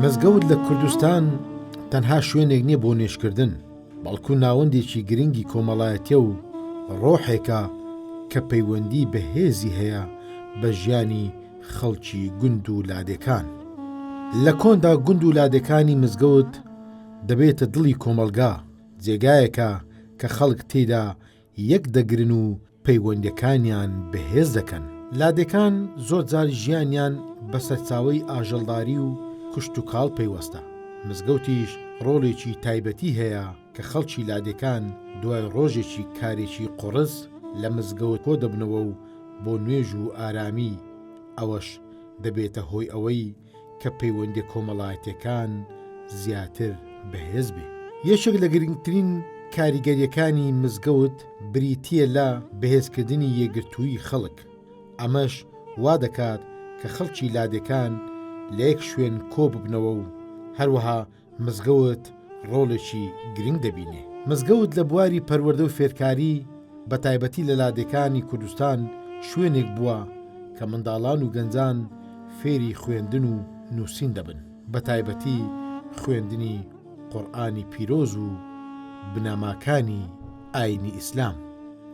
مزگەوت لە کوردستان تەنها شوێنێک نییە بۆ نوێژکردن، بەڵکو ناوەندێکی گرنگی کۆمەڵایەتیە و ڕۆحێکە کە پەیوەندی بە هێزی هەیە بە ژیانی خەڵکی گوند و لادێکان. لە کۆندا گوند و لادێکانی مزگەوت دەبێتە دڵی کۆمەلگا، جێگایەکە کە خەڵک تێدا یەک دەگرن و پەیوەندەکانیان بەهێز دەکەن. لادێکان زۆر جار ژیانیان بە سەرچاوەی ئاژەڵداری و کوشت و کاڵ پەیوەستە. مزگەوتیش ڕۆڵێکی تایبەتی هەیە کە خەڵکی لادێکان دوای ڕۆژێکی کارێکی قڕس لە مزگەوت کۆ دەبنەوە و بۆ نوێژ و ئارامی. ئەوەش دەبێتە هۆی ئەوەی کە پەیوەندی کۆمەڵایەتیەکان زیاتر بەهێز بێ. یەکێک لە گرنگترین کاریگەریەکانی مزگەوت بریتیە لە بەهێزکردنی یەکگرتووی خەڵک. ئەمەش وا دەکات کە خەڵکی لادێکان لە یەک شوێن کۆ ببنەوە و هەروەها مزگەوت ڕۆڵێکی گرنگ دەبینێ. مزگەوت لە بواری پەروەردە و فێرکاری بە تایبەتی لە لادێکانی کوردستان شوێنێک بووە کە منداڵان و گەنجان فێری خوێندن و نووسین دەبن، بە تایبەتی خوێندنی قورئانی پیرۆز و بنەماکانی ئاینی ئیسلام.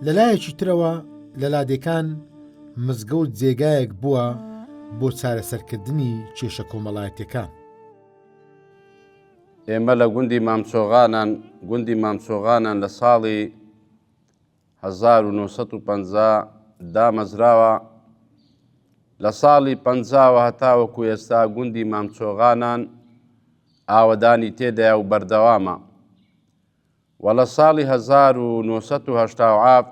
لەلایەکی ترەوە لە لادێکان مزگەوت جێگایەک بووە بۆ چارەسەرکردنی کێشە کۆمەڵایەتیەکان. ئێمە لە گوندی مامچۆغانان لە ساڵی 1950 دامەزراوە. لە ساڵی 50 هەتاوەکو ئێستا گوندی مامچۆغانان ئاوەدانی تێدایە و بەردەوامە. و لە ساڵی 1970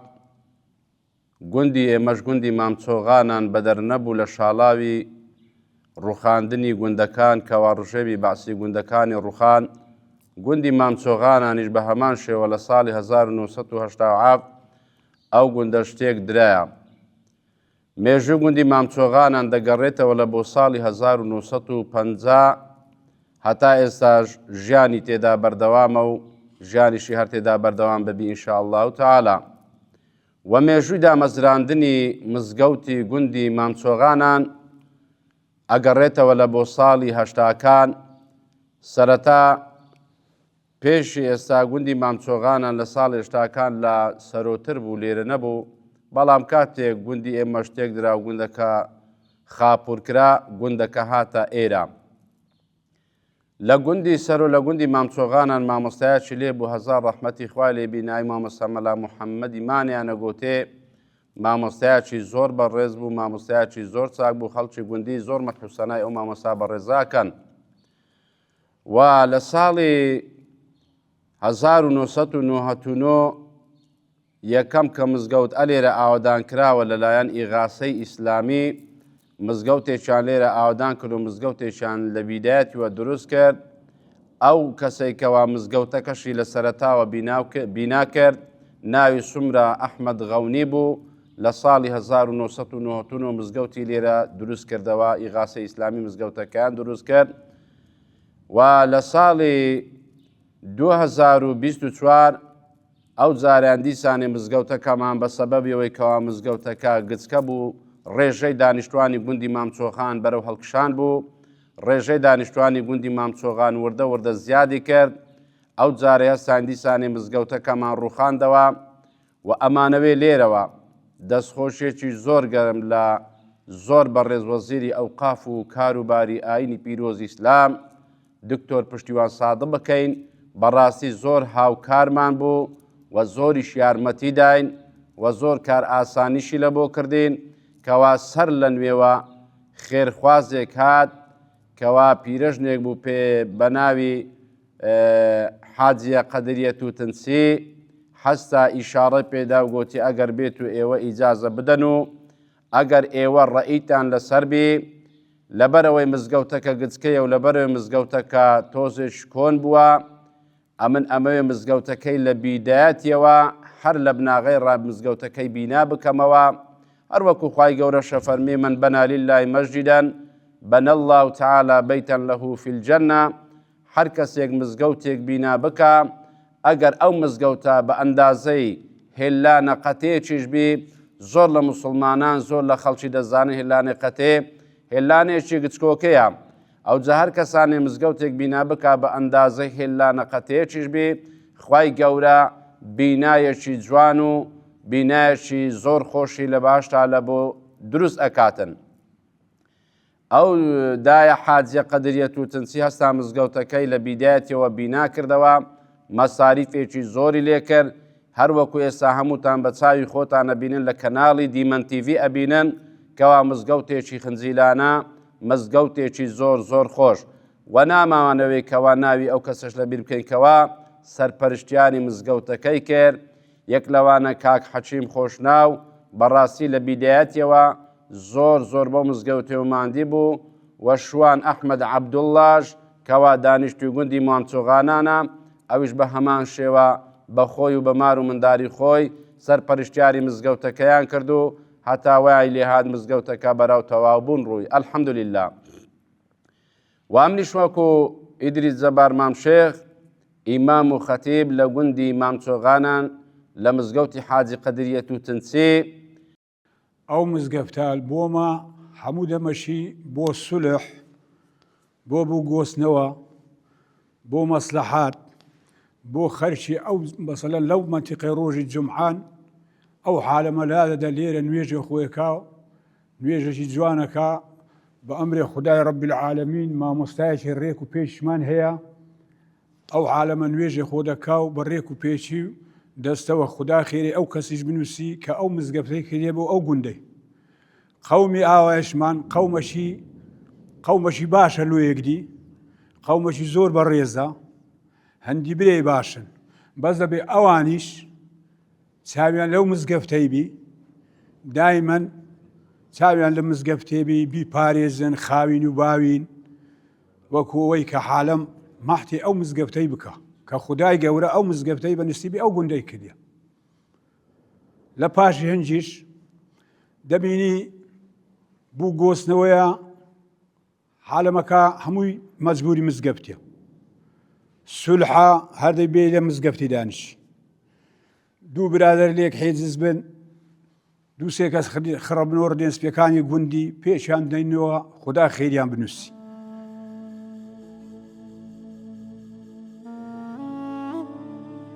گوندی ئێمەش گوندی مامچۆغانان بەدەر نەبوو لە شاڵاوی ڕوخاندنی گوندەکان کەوا ڕژێوی باسی گوندەکانی ڕوخان. گوندی مامچۆغانانیش بە هەمان شێوە لە ساڵی 1970 ئەو گوندە شتێک درایە. مێژوو گوندی مامچۆغانان دەگەڕێتەوە لە بۆ ساڵی 1950 هەتا ئێستاش ژیانی تێدا بەردەوامە و ژیانیشی هەر تێدا بەردەوام ببی ئینشاءالله تعالی. و مێژووی دامەزراندنی مزگەوتی گوندی مامچۆغانان ئەگەڕێتەوە لە بۆ ساڵی هەشتاکان. سەرەتا پێشی ئێستا گوندی مامچۆغانان لە ساڵی هەشتاکان لە سەرۆتر بوو، لێرە نەبوو، بەڵام کاتێک گوندی ئێمە شتێک درا و گوندەکە خاپورکرا، گوندەکە هاتە ئێرە. لە گوندی سەر و لە گوندی مامچۆغانان مامۆستایەکی لێ بوو، هەزار ڕەحمەتی خوای لێبی، ناوی مامۆستا مەلا موحەممەدی مانیانە گوتێ. مامۆستایەکی زۆر بەڕێز بوو، مامۆستایەکی زۆر چاک بوو، خەڵکی گوندی زۆر مەتحوسەنای ئەو مامۆستا بەڕێزاکەن. و لە ساڵی 1999 یەکەم کە مزگەوت ئەلێرە ئاوەدان کراوە لەلایەن ئیغاسەی ئیسلامی، مزگەوتێکیان لێرە ئاوەدان کرد و مزگەوتێکیان لە بیدایەتیوە دروست کرد. ئەو کەسێکەوە مزگەوتەکەشی لە سەرەتاوە بینا کرد، ناوی سومرە ئەحمەد غەونی بوو. لە ساڵی 1999 مزگەوتی لێرە دروست کردەوە، ئیغاسەی ئیسلامی مزگەوتەکەیان دروست کرد. و لە ساڵی 2024 ئەو جاریان دیسانی مزگەوتەکەمان بە سەبەبی ئەوەی کەوا مزگەوتەکە گچکە بوو، ڕێژەی دانیشتوانی گوندی مامچۆغان بەرەو هەڵکشان بوو، ڕێژەی دانیشتوانی گوندی مامچۆغان وردە زیادی کرد. ئەو جارە هەستان دیسانی مزگەوتەکەمان ڕوخاندەوە. و ئەمانەوێ لێرەوە دەستخۆشیێکی زۆر گەرم لە زۆر بەڕێز وەزیری ئەوقاف و کاروباری ئاینی پیرۆزی ئیسلام دکتۆر پشتیوان سادق بکەین. بەڕاستی زۆر هاوکارمان بوو و زۆریش یارمەتی داین و زۆر کار ئاسانیشی لە بۆ کردین، کەوا سەر لە نوێوە خێرخوازێک هات کەوا پیرەژنێک بوو پێ بە ناوی حاجیە قەدریە تووتنچی، هەستا ئیشاڕە پێدا و گوتی ئەگەر بێت و ئێوە ئیجازە بدەن و ئەگەر ئێوە ڕەئیتان لەسەر بێ، لەبەرەوەی مزگەوتەکە گچکەیە و لەبەرەوەی مزگەوتەکە تۆزێش کۆن بووە، ئەمەوێ مزگەوتەکەی لە بیدایەتیەوە هەر لە بناغەی مزگەوتەکەی بینا بکەمەوە. هەروەکو خوای گەورە شەفەرمی من بەنا لله مەسجداً بەنە الله تعالی بەیتەن لەه فی الجەنە. هەر کەسێک مزگەوتێک بینا بکە، ئەگەر ئەو مزگەوتە بە ئەندازەی هێلانە قەتەیەکیش بی، زۆر لە مسلمانان زۆر لە خەڵکی دەزانن هێلانێ قەتێ هێلانێکی گچکۆکەیە، ئەوجا هەر کەسانی مزگەوتێک بینا بکا بە ئەندازەی هێلا نەقەتەیەکیش بێ خوای گەورە بینایەکی جوان و بینایەکی زۆر خۆشی لە باشتا لە بۆ دروست ئەکاتن. ئەو دایە حاجیە قەدریەت و تنسی هەستا مزگەوتەکەی لە بیدایەتەوە بینا کردەوە، مەساریفێکی زۆری لێ کرد، هەروەکو ئێستا هەمووتان بە چاوی خۆتان ئەبینن لە کەناڵی دیمەن تیڤی ئەبینن کەوا مزگەوتێکی خنجیلانە، مزگەوتێکی زۆر زۆر خۆش و ناماوانەوەی کەوا ناوی ئەو کەسەش لە بیر بکەینکەوە سەرپەرشتیانی مزگەوتەکەی کرد، یەک لەوانە کاک حەچیم خۆشناو بەڕاستی لە بیدایەتەوە زۆر زۆر بۆ مزگەوتێ و ماندی بوو و شوان ئەحمەد عەبدوڵڵاش کەوا دانیشتووی گوندی مامچۆغانانە، ئەویش بە هەمان شێوە بە خۆی و بە مار و منداری خۆی سەرپەرشتیاری مزگەوتەکەیان کرد و هەتا وای لێهات مزگەوتەکە بەراو تەواو بوون ڕووی ئەلحەمدوللیلا. و ئەمنیش وەکو ئیدریس جەبار مامشێخ ئیمام و خەتیب لە گوندی مامچۆغانان لە مزگەوتی حاجی قەدریەت و تنسی ئەو مزگەفتال بۆمە هەموو دەمەشی بۆ سولح، بۆ بووگۆستنەوە، بۆ مەسلەحات، بۆ خەرچی ئەو مەسەلەن لەو مەنتیقەی ڕۆژی جومعان ئەو حالەمە لادەدا لێرە نوێژی خۆیەکە نوێژێکی جوانەکە بە ئەمرێ خودای ڕەبی العالەمین مامۆستایەکی ڕێک و پێشمان هەیە، ئەو عالەمە نوێژێ خۆ دەکا و بە ڕێک و پێچی و دەستەوە خوددا خێری ئەو کەسیش بنووسی کە ئەو مزگەفتەی کردێ بۆ ئەو گوندەی قەومی ئاوایشمان قەومەشی باشە لۆیەکدی، قەومەشی زۆر بەڕێزە، هەندی برێ باشن، بەس دەبێ ئەوانیش چاویان لەو مزگەفتەی بی، دایمەن چاویان لە مزگەفتێ بی بیپارێزن، خاوین و باوین وەکو ئەوەی کە حالەم مەحتی ئەو مزگەفتەی بکە کە خودای گەورە ئەو مزگەفتەی بە نسیبی ئەو گوندەی کردە. لە پاشی هەنجیش دەبینی بوو گۆستنەوەیە حالەمەکە هەمووی مەجبوری مزگەفتێ، سولحە هەردەی بێ لە مزگەفتی دانیش، دوو برادەر لێک حێجز بن، دوو سێ کەس خڕەبنەوە ڕدێنسپیەکانی گوندی پێشیان دەینەوە خوددا خێریان بنووسی.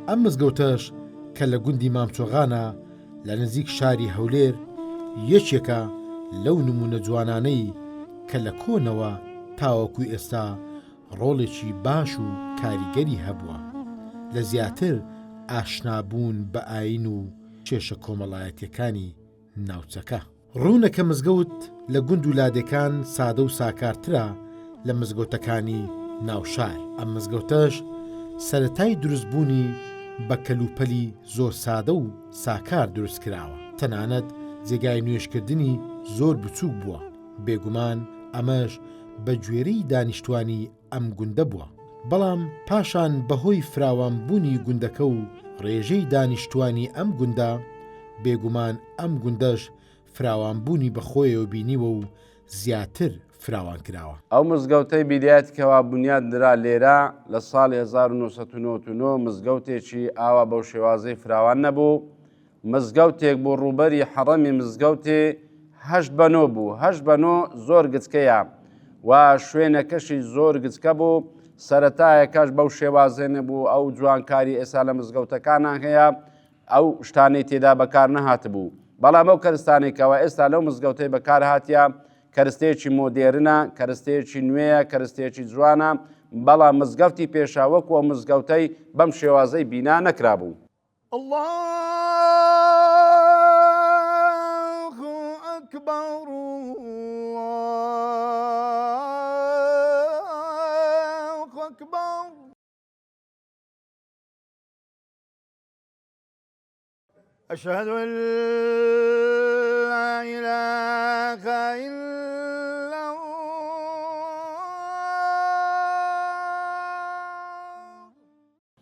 ئەم مزگەوتەش کە لە گوندی مامچۆغانە لە نزیک شاری هەولێر یەکێکە لەو نمونە جوانانەی کە لە کۆنەوە تاوەکوی ئێستا ڕۆڵێکی باش و کاریگەری هەبووە لە زیاتر ئاشنابوون بە ئاین و کێشە کۆمەڵایەتیەکانی ناوچەکە. ڕوونەکە مزگەوت لە گوند و لادەکان سادە و ساکارترە لە مزگەوتەکانی ناوشار. ئەم مزگەوتەش سەرەتای دروستبوونی بە کەلوپەلی زۆر سادە و ساکار دروست کراوە، تەنانەت جێگای نوێشکردنی زۆر بچووک بووە. بێگومان ئەمەش بە گوێرەی دانیشتوانی ئەم گوندە بووە، بەڵام پاشان بەهۆی فراوانبوونی گوندەکە و ڕێژەی دانیشتوانی ئەم گوندە بێگومان ئەم گوندەش فراوانبوونی بەخۆیەوە بینیوە و زیاتر فراوان کراوە. ئەو مزگەوتەی بیدایەتکەوە بنیاد درا لێرە لە ساڵی 1999 مزگەوتێکی ئاوا بەو شێوازەی فراوان نەبوو، مزگەوتێک بۆ ڕووبەری حەڕەمی مزگەوتێ 8 بەنۆ بوو. 8 بەنۆ زۆر گچکەیە و شوێنەکەشی زۆر گچکە بوو، سەرەتایەکەش بەو شێوازێ نەبوو، ئەو جوانکاری ئێستا لە مزگەوتەکانان هەیە ئەو شتانەی تێدا بەکار نەهات بوو. بەڵام ئەو کەرستانێکەوە ئێستا لەو مزگەوتەی بەکار هاتیە کەرستەیەکی مۆدێرنە، کەرستەیەکی نوێیە، کەرستەیەکی جوانە، بەڵام مزگەوتی پێشاوەکو و مزگەوتەی بەم شێوازەی بینا نەکرا بوو. الله أكبر الله أكبر أشهد أن لا إله إلا الله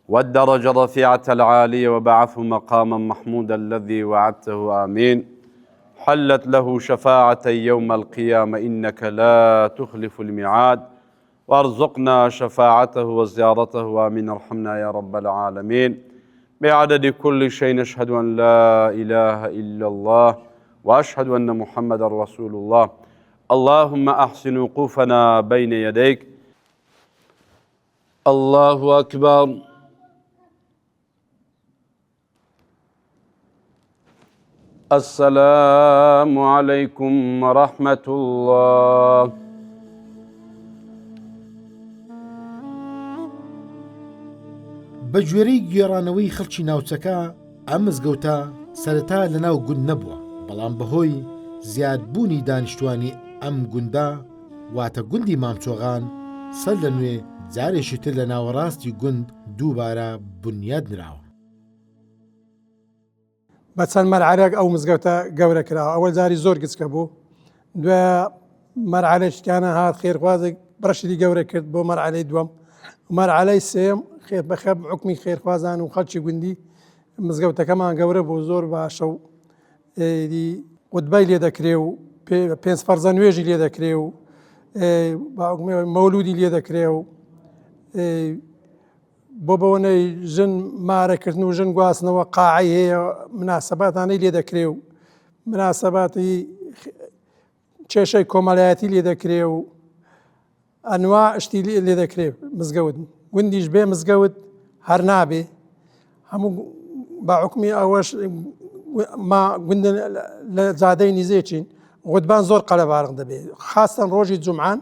والدرجة الرفيعة العالية وبعثه مقاما محمودا الذي وعدته آمين. حلت له شفاعة يوم القيامة إنك لا تخلف الميعاد، وارزقنا شفاعته وزيارته آمين. ارحمنا يا رب العالمين. بعدد كل شيء نشهد أن لا إله إلا الله وأشهد أن محمد رسول الله. اللهم أحسن وقوفنا بين يديك. الله أكبر. السلام عليكم ورحمة الله. بە گوێرەی گێڕانەوەی خەڵکی ناوچەکە ئەم مزگەوتە سەرەتا لەناو گوند نەبووە، بەڵام بەهۆی زیادبوونی دانیشتوانی ئەم گوندە واتە گوندی مامچۆغان سەر لە نوێ جارێکی تر لە ناوەڕاستی گوند دووبارە بنیاد نراوە. بە چەند مەرحەلەیەک ئەو مزگەوتە گەورە کراوە. ئەوەل جاری زۆر گچکە بوو، دوێ مەرحەلەیەکیانە هات خێرخوازێک بڕەشی گەورە کرد بۆ مەرحەلەی دووەم. مەرحەلەی سێم خێر بەخەب حکمی خێرخوازان و خەڵکی گوندی مزگەوتەکەمان گەورە بوو، زۆر باشە و قوتبای لێ دەکرێ و پێنج فەرزە نوێژی لێ دەکرێ و مەولودی لێ دەکرێ و بۆ بەوەنەی ژن مارەکردن و ژن گواستنەوە قاعی هەیە، مناسەباتانەی لێ دەکرێ و مناسەباتی کێشەی کۆمەڵایەتی لێ دەکرێ و ئەنوا شتی لێ دەکرێ. مزگەوت گوندیش بێ مزگەوت هەر نابێ، هەموو بە حکمی ئەوەش ما گوندن لە جادەی نیزێچین غوتبان زۆر قەلەبارغ دەبێت، خاستن ڕۆژی جومعان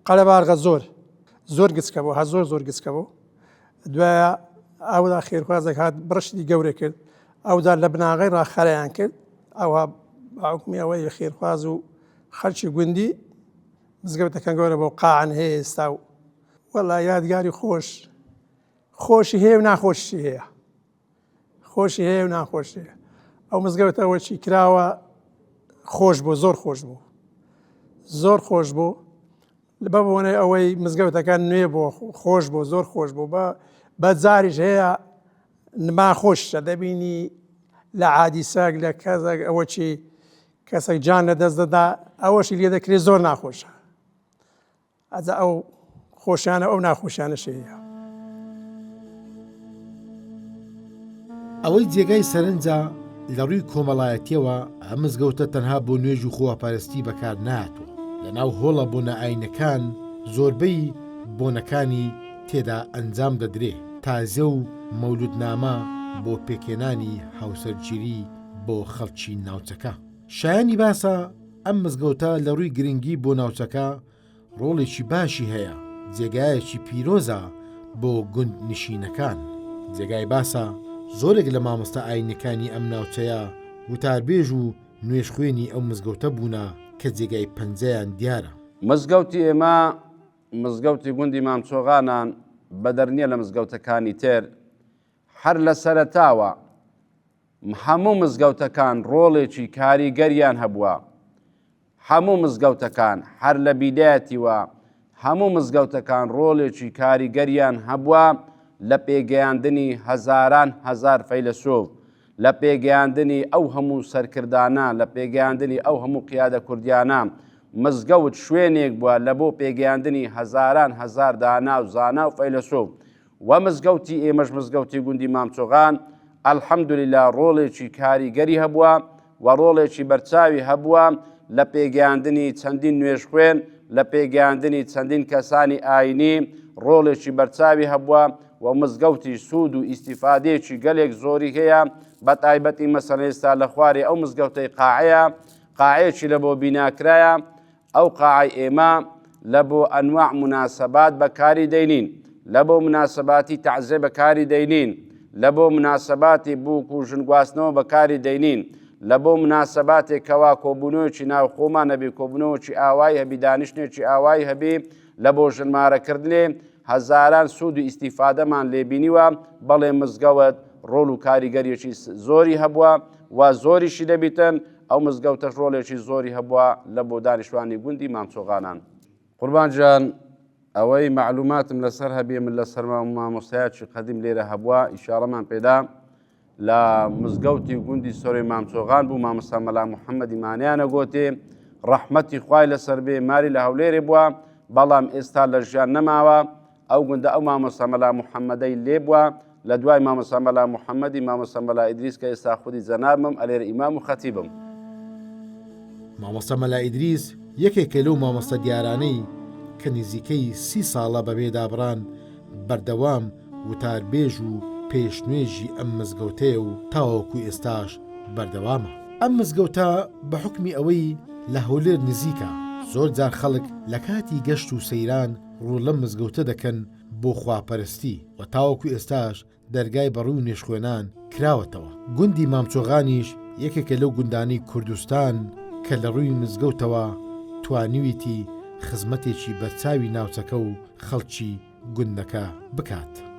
قەلەبارغە زۆر گچکە بوو، هە زۆر گچکە بوو. دوایە ئەودا خێرخوازێک هات بڕشتی گەورە کرد، ئەودا لە بناغی ڕاخەرەیان کرد، ئەوە بە حکمی ئەوەی خێرخواز و خەڵکی گوندی مزگەوتەکان گەورە بۆ قاعن هەیە ئێستا و وەڵا یادگاری خۆشی هەیە و ناخۆشی هەیە، خۆشی هەیە و ناخۆشی هەیە. ئەو مزگەوتەوە چی کراوە خۆش بوو، زۆر خۆش بوو بە بۆنەی ئەوەی مزگەوتەکان نوێ بۆ خۆش بوو، زۆر خۆش بوو. بە جاریش هەیە نماخۆشە دەبینی لە عادیساک لە کەسێک ئەوە چی کەسێک جان لە دەست دەدا ئەوەشی لێ دەکرێت زۆر ناخۆشە. ئەجا ئەو خۆشیانە ئەو ناخۆشیانەش هەیە. ئەوەی جێگای سەرنجە لە ڕووی کۆمەڵایەتیەوە ئەم مزگەوتە تەنها بۆ نوێژ و خۆپارێستی بەکار نهاتوە. لەناو هۆڵە بۆنە ئاینەکان زۆربەی بۆنەکانی تێدا ئەنجام دەدرێ، تازە و مەولودنامە بۆ پێکێنانی هاوسەرگیری بۆ خەڵکی ناوچەکە. شایانی باسە ئەم مزگەوتە لە ڕووی گرنگی بۆ ناوچەکە ڕۆڵێکی باشی هەیە، جێگایەکی پیرۆزە بۆ گوند نشینەکان. جێگای باسە زۆرێک لە مامۆستا ئاینەکانی ئەم ناوچەیە وتاربێژ و نوێژخوێنی ئەو مزگەوتە بوونە کە جێگای پەنجەیان دیارە. مزگەوتی ئێمە مزگەوتی گوندی مامچۆغانان بەدەرنیە لە مزگەوتەکانی تر، هەر لە سەرەتاوە هەموو مزگەوتەکان ڕۆڵێکی کاریگەریان هەبووە. هەموو مزگەوتەکان هەر لە بیدایەتیوە هەموو مزگەوتەکان ڕۆڵێکی کاریگەریان هەبووە لە پێگەیاندنی هەزاران هەزار فەیلسوف، لە پێگەیاندنی ئەو هەموو سەرکردانە، لە پێگەیاندنی ئەو هەموو قیادە کوردیانە. مزگەوت شوێنێک بووە لە بۆ پێگەیاندنی هەزاران هەزار دانا و زانا و فەیلسوف. و مزگەوتی ئێمەش مزگەوتی گوندی مامچۆغان ئەلحەمدولیلا ڕۆڵێکی کاریگەری هەبووە و ڕۆڵێکی بەرچاوی هەبووە لە پێگەیاندنی چەندین نوێژخوێن، لە پێگەیاندنی چەندین کەسانی ئاینی ڕۆڵێکی بەرچاوی هەبووە و مزگەوتی سوود و ئیسیفادەیەکی گەلێک زۆری هەیە. بە تایبەتی مەسەڵەن ئێستا لە خوارێ ئەو مزگەوتەی قاعەیەکی لە بۆ بیناکرایە، ئەو قاعەی ئێمە لە بۆ ئەنواع مناسەبات بەکاری دەینین، لە بۆ مناسەباتی تەعزیە بەکاری دەینین، لە بۆ مناسەباتی بووک و ژنگواستنەوە بەکاری دەینین، لە بۆ مناسەباتێک کەوا کۆبوونەوەکی ناو خۆمان هەبێ، کۆبوونەوەکی ئاوایی هەبی، دانیشتێکی ئاوایی هەبێ، لە بۆ ژنمارەکردنێ هەزاران سوود و ئیسیفادەمان لێبینیوە. بەڵێ مزگەوت ڕۆڵ و کاریگەریەکی زۆری هەبووە و زۆریشی دەبیتن. ئەو مزگەوتەش ڕۆڵێکی زۆری هەبووە لە بۆ دانیشتوانی گوندی مامچۆغانان. قوربان جان، ئەوەی معلوماتم لەسەر هەبێ من لە سەر مامۆستایەکی قەدیم لێرە هەبووە، ئیشارەمان پێدا لە مزگەوتی گوندی سۆرەی مامچۆغان بوو. مامۆستا مەلا محەممەدی مانیانە گۆتێ ڕەحمەتی خوای لەسەر بێ، ماری لە هەولێرێ بووە، بەڵام ئێستا لە ژیان نەماوە. ئەو گوندە ئەو مامۆستا مەلا محەممەدەی لێ بووە، لە دوای مامۆستا مەلا محەممەدی مامۆستا مەلا ئیدریس کە ئێستا خودی جەنابم ئەلێرە ئیمام و خەتیبم. مامۆستا مەلا ئیدریس یەکێکە لەو مامۆستە دیارانەی کە نزیکەی 30 ساڵە بەبێ دابڕان بەردەوام وتاربێژ و پێشنوێژی ئەم مزگەوتەیە و تاوەکو ئێستاش بەردەوامە. ئەم مزگەوتە بە حکمی ئەوەی لە هەولێر نزیکە، زۆر جار خەڵک لە کاتی گەشت و سەیران ڕوو لەم مزگەوتە دەکەن بۆ خواپەرستی و تاوەکو ئێستاش دەرگای بەڕووی و نێشخوێنان کراوەتەوە. گوندی مامچۆغانیش یەکێکە لەو گوندانی کوردستان کە لە ڕووی مزگەوتەوە توانیویەتی خزمەتێکی بەرچاوی ناوچەکە و خەڵکی گوندەکە بکات.